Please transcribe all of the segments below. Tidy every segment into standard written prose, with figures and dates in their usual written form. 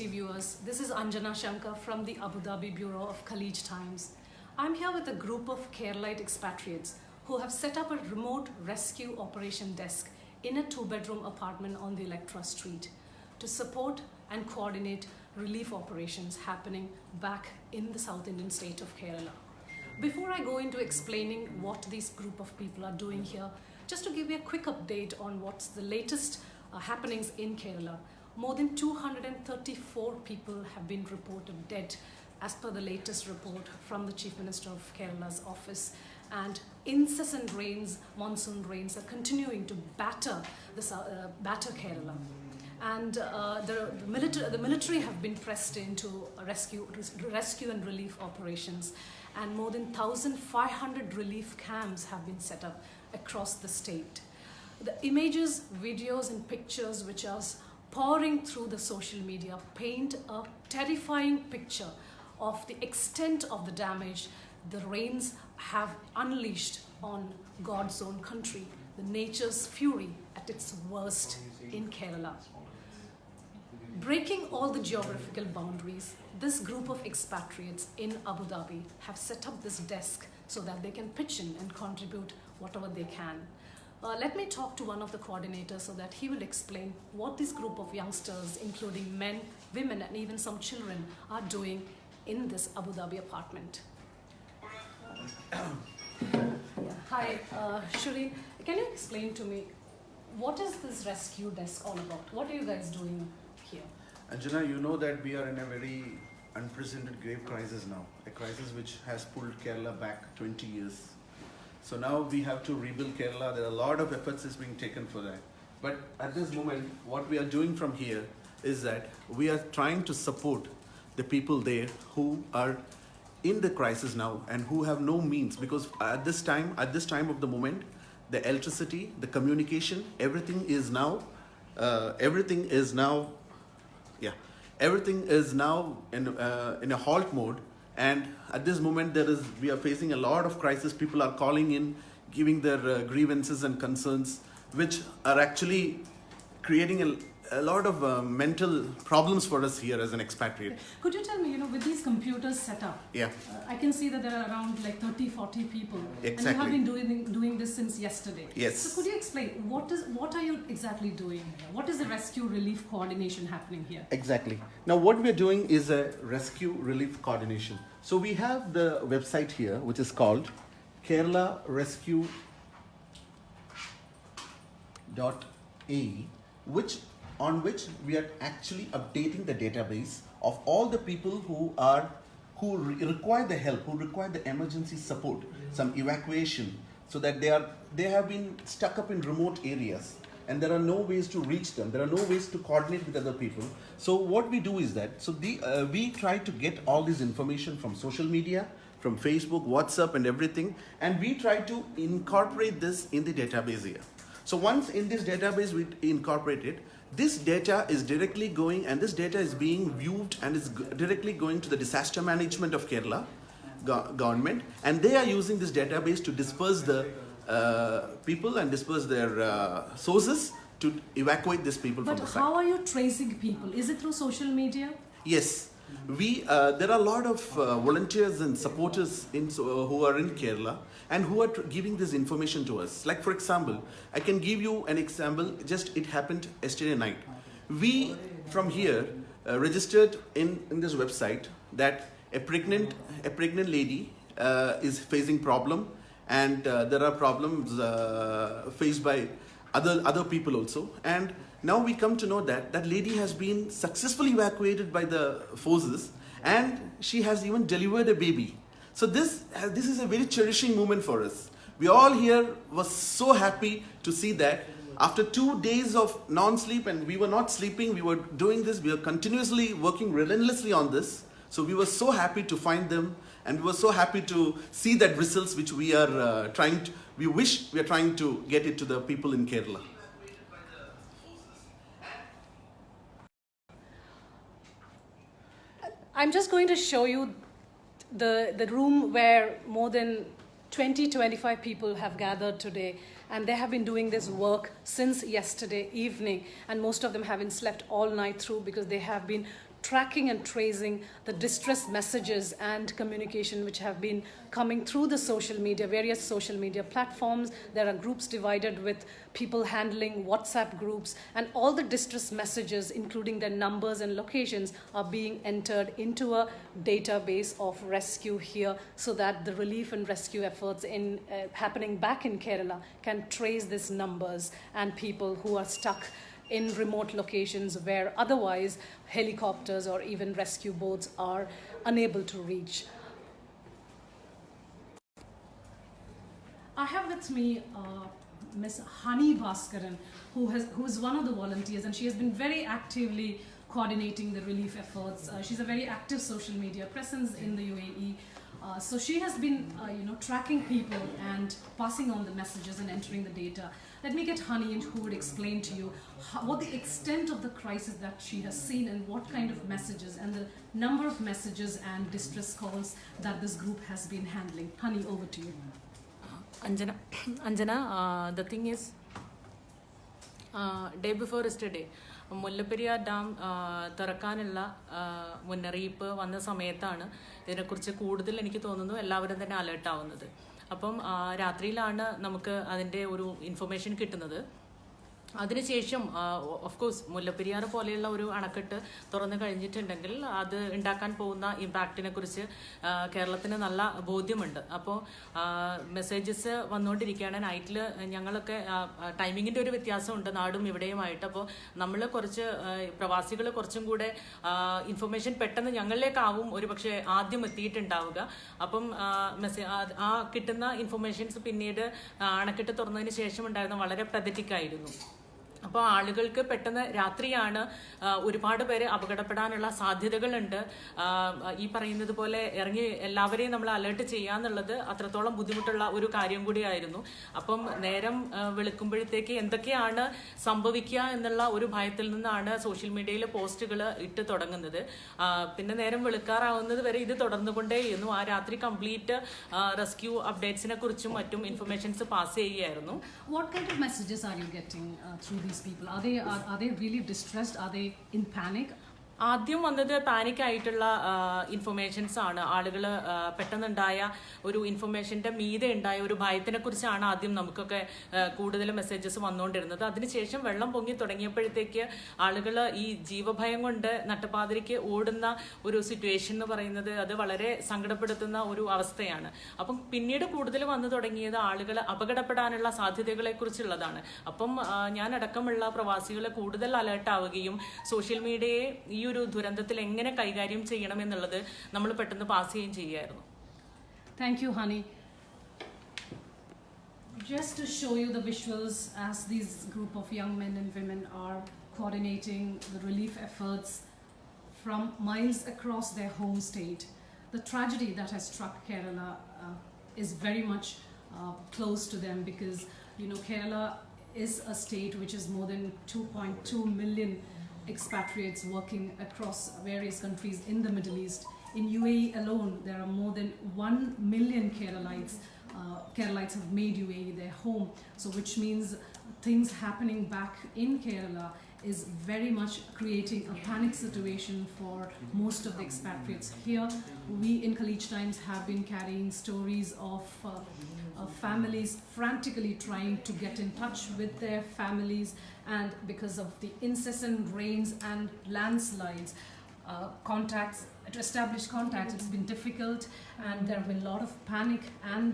Viewers, this is Anjana Shankar from the Abu Dhabi Bureau of Khalij Times. I'm here with a group of Keralite expatriates who have set up a remote rescue operation desk in a two-bedroom apartment on the Electra Street to support and coordinate relief operations happening back in the South Indian state of Kerala. Before I go into explaining what this group of people are doing here, just to give you a quick update on what's the latest happenings in Kerala. More than 234 people have been reported dead as per the latest report from the Chief Minister of Kerala's office, and incessant rains, monsoon rains, are continuing to batter Kerala. And the military have been pressed into rescue and relief operations, and more than 1,500 relief camps have been set up across the state. The images, videos and pictures which are pouring through the social media paint a terrifying picture of the extent of the damage the rains have unleashed on God's own country, the nature's fury at its worst in Kerala. Breaking all the geographical boundaries, this group of expatriates in Abu Dhabi have set up this desk so that they can pitch in and contribute whatever they can. Let me talk to one of the coordinators so that he will explain what this group of youngsters, including men, women and even some children, are doing in this Abu Dhabi apartment. Hi, Shireen, can you explain to me what is this rescue desk all about? What are you guys doing here? Anjana, you know that we are in a very unprecedented grave crisis now, a crisis which has pulled Kerala back 20 years. So now we have to rebuild Kerala. There are a lot of efforts is being taken for that. But at this moment, what we are doing from here is that we are trying to support the people there who are in the crisis now and who have no means, because at this time of the moment, the electricity, the communication, everything is now in a halt mode. And at this moment, we are facing a lot of crisis. People are calling in, giving their grievances and concerns, which are actually creating a lot of mental problems for us here as an expatriate. Could you tell me, with these computers set up, I can see that there are around like 30, 40 people. Exactly. And you have been doing this since yesterday. Yes. So could you explain, what are you exactly doing here? What is the rescue relief coordination happening here? Exactly. Now what we're doing is a rescue relief coordination. So we have the website here, which is called Kerala Rescue.ae, on which we are actually updating the database of all the people who require the help, who require the emergency support, some evacuation, so that they have been stuck up in remote areas and there are no ways to reach them. There are no ways to coordinate with other people. So what we do is that, we try to get all this information from social media, from Facebook, WhatsApp and everything, and we try to incorporate this in the database here. So once in this database we incorporate it, this data is directly going, and this data is being viewed and is directly going to the disaster management of Kerala government, and they are using this database to disperse the people and disperse their sources to evacuate these people from the site. But how are you tracing people? Is it through social media? Yes. There are a lot of volunteers and supporters who are in Kerala and who are giving this information to us. Like for example, I can give you an example. It happened yesterday night. We from here registered in this website that a pregnant lady is facing problem, and there are problems faced by other people also. And now we come to know that that lady has been successfully evacuated by the forces, and she has even delivered a baby. So this is a very cherishing moment for us. We all here was so happy to see that after 2 days of non-sleep, and we were not sleeping, we were doing this, we were continuously working relentlessly on this. So we were so happy to find them, and we were so happy to see that results which we are wish we are trying to get it to the people in Kerala. I'm just going to show you the room where more than 20-25 people have gathered today, and they have been doing this work since yesterday evening, and most of them haven't slept all night through because they have been tracking and tracing the distress messages and communication which have been coming through the social media, various social media platforms. There are groups divided with people handling WhatsApp groups, and all the distress messages, including their numbers and locations, are being entered into a database of rescue here, so that the relief and rescue efforts in happening back in Kerala can trace these numbers and people who are stuck in remote locations where otherwise helicopters or even rescue boats are unable to reach. I have with me Miss Hani Bhaskaran, who is one of the volunteers, and she has been very actively coordinating the relief efforts. She's a very active social media presence in the UAE. So she has been tracking people and passing on the messages and entering the data. Let me get Hani in, who would explain to you what the extent of the crisis that she has seen and what kind of messages and the number of messages and distress calls that this group has been handling. Hani, over to you. Anjana, the thing is, day before yesterday, Mullaperiyar dam തുറക്കാനുള്ള മുന്നറിയിപ്പ് വന്ന സമയത്താണ് ഇതിനെക്കുറിച്ച് കൂടുതൽ എനിക്ക് തോന്നുന്നു എല്ലാവരും തന്നെ അലേർട്ട് ആവുന്നത്. അപ്പം രാത്രിയിലാണ് നമുക്ക് അതിൻ്റെ ഒരു ഇൻഫർമേഷൻ കിട്ടുന്നത്. അതിനുശേഷം ഓഫ് കോഴ്സ് മുല്ലപ്പെരിയാർ പോലെയുള്ള ഒരു അണക്കെട്ട് തുറന്നു കഴിഞ്ഞിട്ടുണ്ടെങ്കിൽ അത് ഉണ്ടാക്കാൻ പോകുന്ന ഇമ്പാക്റ്റിനെ കുറിച്ച് കേരളത്തിന് നല്ല ബോധ്യമുണ്ട്. അപ്പോൾ മെസ്സേജസ് വന്നുകൊണ്ടിരിക്കുകയാണ്. നൈറ്റിൽ ഞങ്ങളൊക്കെ ടൈമിങ്ങിൻ്റെ ഒരു വ്യത്യാസമുണ്ട് നാടും ഇവിടെയുമായിട്ട്. അപ്പോൾ നമ്മൾ കുറച്ച് പ്രവാസികൾ കുറച്ചും കൂടെ ഇൻഫർമേഷൻ പെട്ടെന്ന് ഞങ്ങളിലേക്കാവും ഒരു പക്ഷേ ആദ്യം എത്തിയിട്ടുണ്ടാവുക. അപ്പം ആ കിട്ടുന്ന ഇൻഫർമേഷൻസ് പിന്നീട് അണക്കെട്ട് തുറന്നതിന് ശേഷം ഉണ്ടായിരുന്ന വളരെ പതറ്റിക് ആയിരുന്നു. അപ്പോൾ ആളുകൾക്ക് പെട്ടെന്ന് രാത്രിയാണ് ഒരുപാട് പേര് അപകടപ്പെടാനുള്ള സാധ്യതകളുണ്ട്. ഈ പറയുന്നത് പോലെ ഇറങ്ങി എല്ലാവരെയും നമ്മൾ അലേർട്ട് ചെയ്യാന്നുള്ളത് അത്രത്തോളം ബുദ്ധിമുട്ടുള്ള ഒരു കാര്യം കൂടിയായിരുന്നു. അപ്പം നേരം വെളുക്കുമ്പോഴത്തേക്ക് എന്തൊക്കെയാണ് സംഭവിക്കുക എന്നുള്ള ഒരു ഭയത്തിൽ നിന്നാണ് സോഷ്യൽ മീഡിയയിൽ പോസ്റ്റുകൾ ഇട്ട് തുടങ്ങുന്നത്. പിന്നെ നേരം വെളുക്കാറാവുന്നത് വരെ ഇത് തുടർന്നുകൊണ്ടേയിരുന്നു. ആ രാത്രി കംപ്ലീറ്റ് റെസ്ക്യൂ അപ്ഡേറ്റ്സിനെ കുറിച്ചും മറ്റും ഇൻഫർമേഷൻസ് പാസ് ചെയ്യുകയായിരുന്നു. What kind of messages are you getting through these people? Are they really distressed? Are they in panic? ആദ്യം വന്നത് പാനിക് ആയിട്ടുള്ള ഇൻഫർമേഷൻസ് ആണ്. ആളുകൾ പെട്ടെന്നുണ്ടായ ഒരു ഇൻഫർമേഷൻ്റെ മീതെ ഉണ്ടായ ഒരു ഭയത്തിനെ കുറിച്ചാണ് ആദ്യം നമുക്കൊക്കെ കൂടുതൽ മെസ്സേജസ് വന്നുകൊണ്ടിരുന്നത്. അതിനുശേഷം വെള്ളം പൊങ്ങി തുടങ്ങിയപ്പോഴത്തേക്ക് ആളുകൾ ഈ ജീവഭയം കൊണ്ട് നട്ടപ്പാതിരിക്ക് ഓടുന്ന ഒരു സിറ്റുവേഷൻ എന്ന് പറയുന്നത് അത് വളരെ സങ്കടപ്പെടുത്തുന്ന ഒരു അവസ്ഥയാണ്. അപ്പം പിന്നീട് കൂടുതൽ വന്നു തുടങ്ങിയത് ആളുകൾ അപകടപ്പെടാനുള്ള സാധ്യതകളെ കുറിച്ചുള്ളതാണ്. അപ്പം ഞാൻ അടക്കമുള്ള പ്രവാസികൾ കൂടുതൽ അലേർട്ട് ആവുകയും സോഷ്യൽ മീഡിയയെ ഈ ഒരു ദുരന്തത്തിൽ എങ്ങനെ കൈകാര്യം ചെയ്യണം എന്നുള്ളത് നമ്മൾ പെട്ടെന്ന് പാസ് ചെയ്യുകയും ചെയ്യായിരുന്നു. Thank you, Hani. Just to show you the visuals as these group of young men and women are coordinating the relief efforts from miles across their home state. The tragedy that has struck Kerala is very much close to them, because Kerala is a state which is more than 2.2 million expatriates working across various countries in the Middle East. In UAE alone, there are more than 1 million Keralites. Keralites have made UAE their home. So which means things happening back in Kerala is very much creating a panic situation for most of the expatriates here. We in Khalij Times have been carrying stories of families frantically trying to get in touch with their families, and because of the incessant rains and landslides, to establish contacts, it's been difficult, and there have been a lot of panic and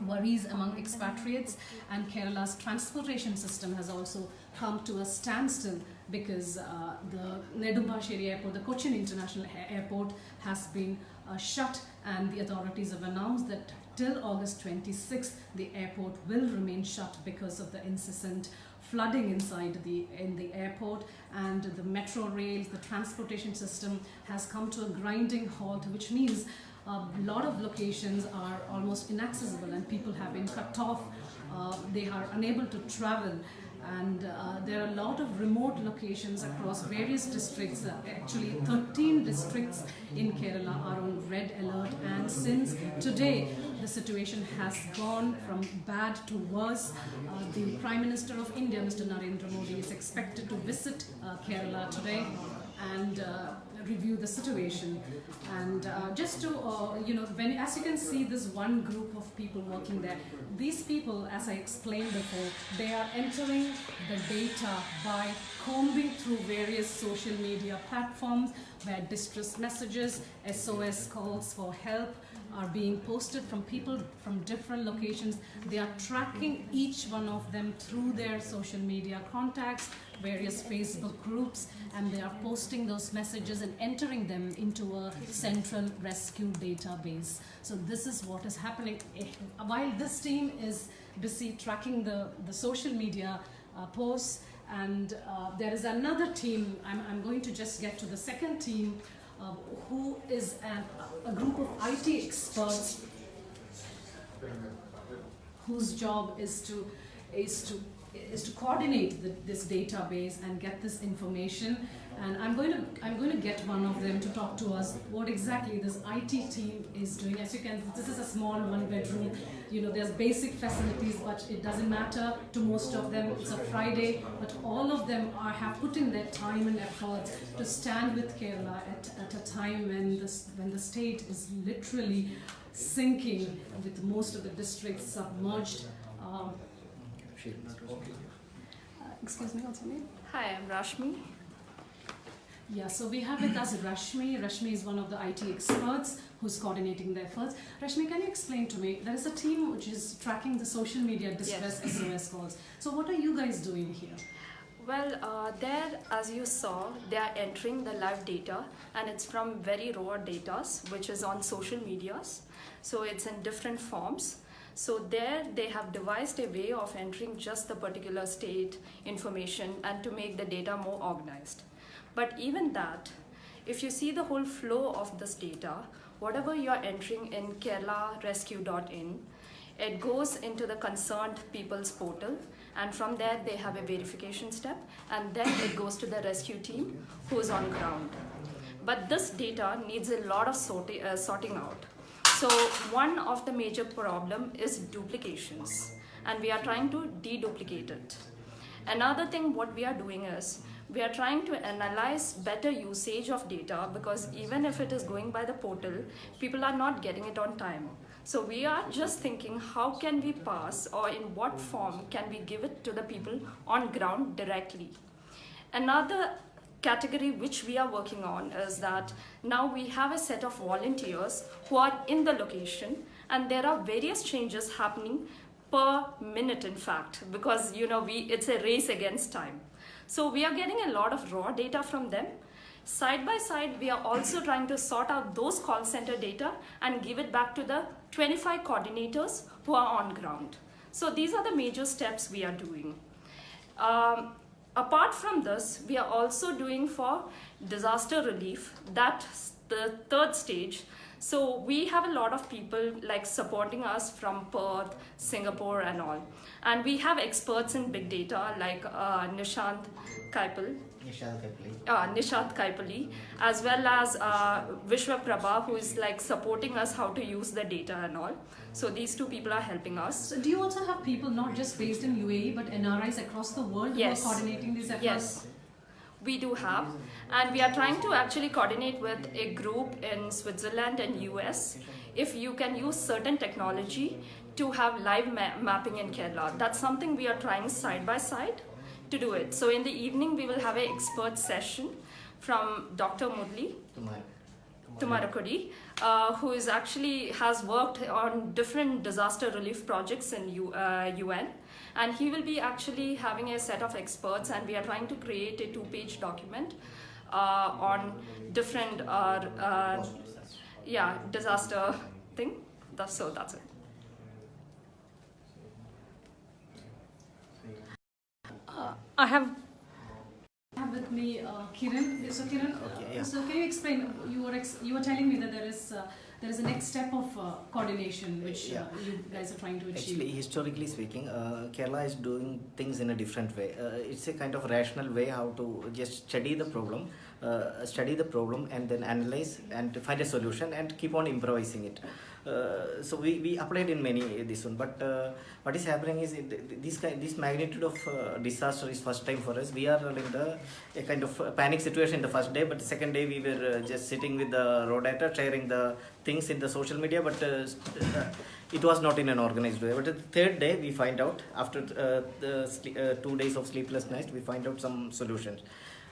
worries among expatriates. And Kerala's transportation system has also come to a standstill, because the Nedumbasheri airport, the Cochin International Airport, has been shut, and the authorities have announced that till August 26th the airport will remain shut because of the incessant flooding inside in the airport. And the metro rails, the transportation system has come to a grinding halt, which means a lot of locations are almost inaccessible and people have been cut off. They are unable to travel, and there are a lot of remote locations across various districts. Actually 13 districts in Kerala are on red alert, and since today the situation has gone from bad to worse. The Prime Minister of India, Mr. Narendra Modi, is expected to visit Kerala today. and review the situation. And just to, as you can see this one group of people working there, these people, as I explained before, they are entering the data by combing through various social media platforms where distress messages, SOS calls for help are being posted from people from different locations. They are tracking each one of them through their social media contacts, various Facebook groups, and they are posting those messages and entering them into a central rescue database. So this is what is happening. While this team is busy tracking the social media posts, and there is another team, I'm going to just get to the second team, who is a group of IT experts whose job is to coordinate this database and get this information. And I'm going to get one of them to talk to us what exactly this IT team is doing. As you can, this is a small one-bedroom. There's basic facilities, but it doesn't matter to most of them. It's a Friday, but all of them have put in their time and effort to stand with Kerala at a time when the state is literally sinking, with most of the districts submerged. Excuse me, what's your name? Hi, I'm Rashmi. Yeah, so we have with us Rashmi. Rashmi is one of the IT experts who's coordinating the efforts. Rashmi, can you explain to me, there is a team which is tracking the social media distress SOS calls. So what are you guys doing here? Well, there, as you saw, they are entering the live data, and it's from very raw data, which is on social medias. So it's in different forms. So there they have devised a way of entering just the particular state information and to make the data more organized. But even that, if you see the whole flow of this data, whatever you are entering in keralarescue.in, it goes into the concerned people's portal, and from there they have a verification step, and then it goes to the rescue team who's on ground. But this data needs a lot of sorting out. So one of the major problem is duplications, and we are trying to deduplicate it. Another thing what we are doing is, we are trying to analyze better usage of data, because even if it is going by the portal, people are not getting it on time. So we are just thinking, how can we pass, or in what form can we give it to the people on ground directly? Another category which we are working on is that now we have a set of volunteers who are in the location, and there are various changes happening per minute, in fact, because it's a race against time. So we are getting a lot of raw data from them. Side by side, we are also trying to sort out those call center data and give it back to the 25 coordinators who are on ground. So these are the major steps we are doing. Apart from this, we are also doing for disaster relief, that's the third stage. So we have a lot of people like supporting us from Perth, Singapore and all. And we have experts in big data like Nishant Kaipali, as well as Vishwa Prabha, who is like supporting us how to use the data and all. So these two people are helping us. So do you also have people not just based in UAE but NRIs across the world who are coordinating these efforts? Yes, we do have, and we are trying to actually coordinate with a group in Switzerland and US if you can use certain technology to have live mapping in Kerala. That's something we are trying side by side to do it. So in the evening we will have an expert session from Dr. Murli Tumarakudi, who is actually has worked on different disaster relief projects in UN, and he will be actually having a set of experts, and we are trying to create a 2-page document on different disaster thing. That's it. I have with me Kiran. So Kiran, so can you explain? You were telling me that there is a next step of coordination which you guys are trying to achieve. Actually, historically speaking, Kerala is doing things in a different way. It's a kind of rational way how to just study the problem study the problem and then analyze and find a solution and keep on improvising it. So we applied in many this one, but what is happening is this magnitude of disaster is first time for us. We are in a kind of panic situation the first day, but the second day we were just sitting with the raw data, sharing the things in the social media, but it was not in an organized way. But the third day we find out, after 2 days of sleepless nights, we find out some solutions.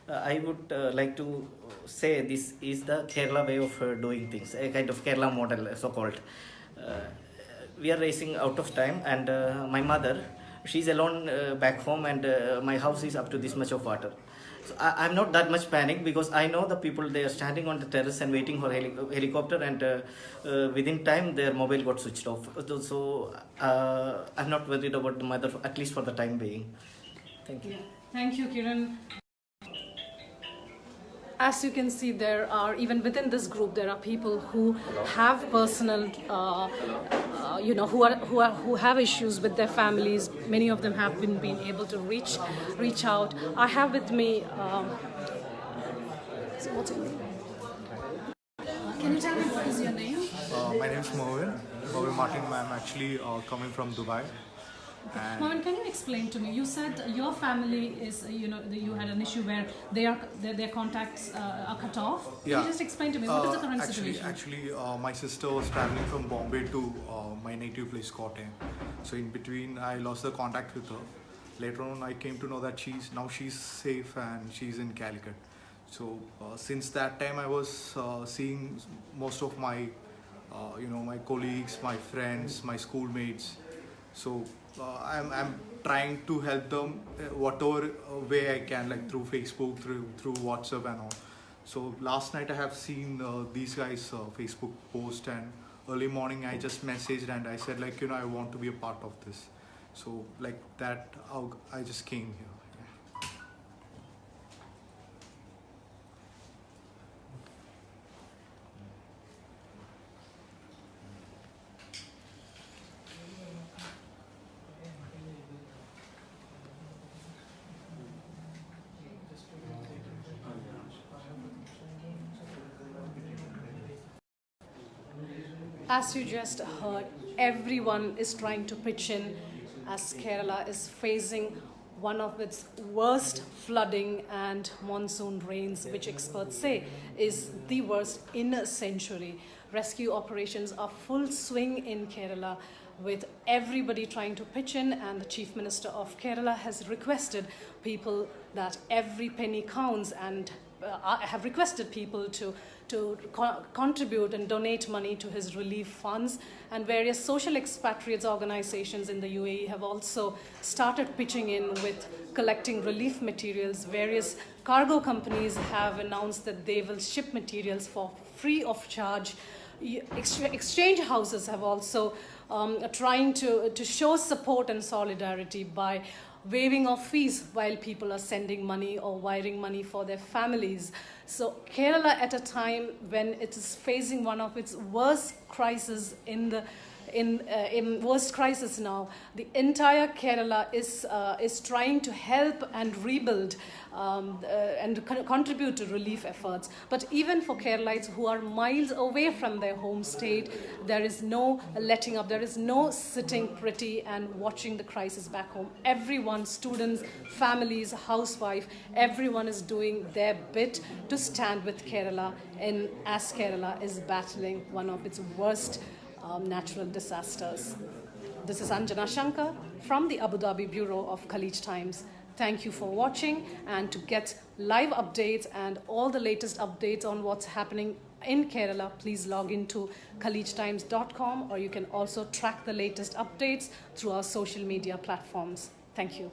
I would like to say this is the Kerala way of doing things, a kind of Kerala model, so called. We are racing out of time, and my mother, she's alone back home, and my house is up to this much of water. So I'm not that much panic, because I know the people, they are standing on the terrace and waiting for helicopter, and within time their mobile got switched off. So I'm not worried about the mother, at least for the time being. Thank you. Yeah. Thank you, Kiran. As you can see, there are, even within this group, there are people who have personal, who have issues with their families. Many of them have been able to reach out. I have with me. So what's your name? Can you tell me what is your name? My name is Mervin Martin. I'm actually coming from Dubai. And Mohan, can you explain to me? You said your family is, you had an issue where their contacts are cut off. yeah, Can you just explain to me what is the current situation? Actually, my sister was traveling from Bombay to my native place, Kottayam. So in between, I lost the contact with her. Later on, I came to know that she's safe and she's in Calicut. So since that time, I was seeing most of my, my colleagues, my friends, my schoolmates. So I'm trying to help them whatever way I can, like through Facebook, through WhatsApp and all. So last night I have seen these guys Facebook post, and early morning I just messaged and I said, like, I want to be a part of this. So like that, I just came here. As you just heard, everyone is trying to pitch in, as Kerala is facing one of its worst flooding and monsoon rains, which experts say is the worst in a century. Rescue operations are full swing in Kerala, with everybody trying to pitch in, and the Chief Minister of Kerala has requested people that every penny counts, and have requested people to contribute and donate money to his relief funds. And various social expatriates organizations in the UAE have also started pitching in with collecting relief materials. Various cargo companies have announced that they will ship materials for free of charge. Exchange houses have also trying to show support and solidarity by waiving of fees while people are sending money or wiring money for their families. So Kerala, at a time when it is facing one of its worst crises in worst crisis now, the entire Kerala is trying to help and rebuild and contribute to relief efforts. But even for Keralites who are miles away from their home state, there is no letting up. There is no sitting pretty and watching the crisis back home. Everyone, students, families, housewife, everyone is doing their bit to stand with Kerala as Kerala is battling one of its worst natural disasters. This is Anjana Shankar from the Abu Dhabi Bureau of Khalij Times. Thank you for watching, and to get live updates and all the latest updates on what's happening in Kerala, please log into khalijtimes.com, or you can also track the latest updates through our social media platforms. Thank you.